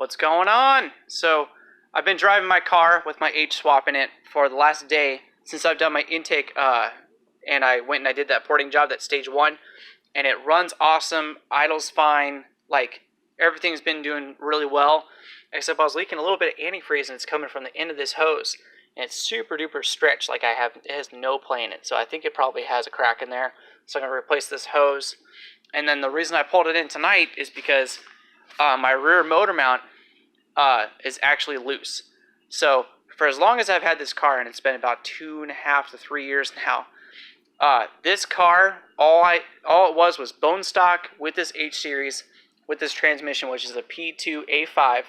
What's going on? So I've been driving my car with my H swap in it for the last day since I've done my intake, and I went and I did that porting job, that stage 1, and it runs awesome, idles fine, like everything's been doing really well, except I was leaking a little bit of antifreeze and it's coming from the end of this hose, and it's super duper stretched, like it has no play in it, so I think it probably has a crack in there, so I'm going to replace this hose. And then the reason I pulled it in tonight is because my rear motor mount is actually loose. So for as long as I've had this car, and it's been about 2.5 to 3 years now, this car, all it was bone stock with this H series, with this transmission, which is a P2A5,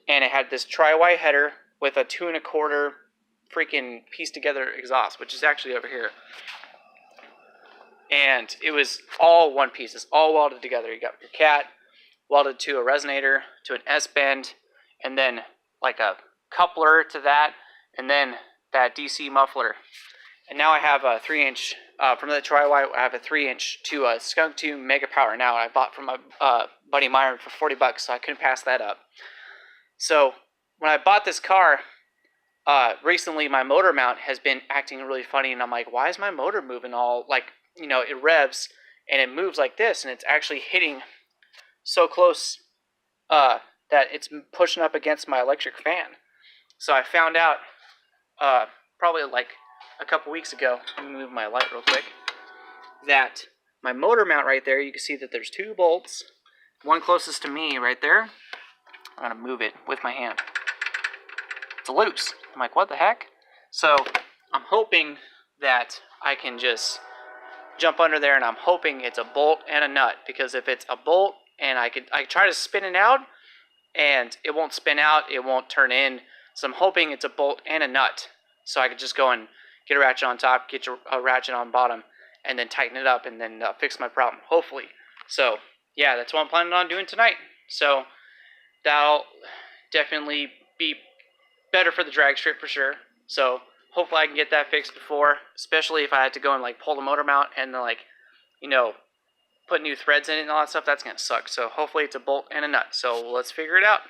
and it had this tri-Y header with a 2 1/4 freaking pieced together exhaust, which is actually over here. And it was all one piece. It's all welded together. You got your cat welded to a resonator, to an S-bend, and then like a coupler to that, and then that DC muffler. And now I have a 3-inch, from the tri-Y, I have a 3-inch to a Skunk 2 Mega Power now. I bought from my buddy Myron for $40, so I couldn't pass that up. So when I bought this car, recently my motor mount has been acting really funny, and I'm like, why is my motor moving all, like, you know, it revs and it moves like this, and it's actually hitting so close that it's pushing up against my electric fan. So I found out probably like a couple weeks ago, let me move my light real quick, that my motor mount right there, you can see that there's 2 bolts, one closest to me right there. I'm going to move it with my hand. It's loose. I'm like, what the heck? So I'm hoping that I can just jump under there, and I'm hoping it's a bolt and a nut, because if it's a bolt and I try to spin it out and it won't spin out, it won't turn in, so I'm hoping it's a bolt and a nut, so I could just go and get a ratchet on top, get a ratchet on bottom, and then tighten it up, and then fix my problem, hopefully. So yeah, that's what I'm planning on doing tonight. So that'll definitely be better for the drag strip for sure. So hopefully I can get that fixed before, especially if I had to go and like pull the motor mount and like, you know, put new threads in it and all that stuff. That's gonna suck. So hopefully it's a bolt and a nut. So let's figure it out.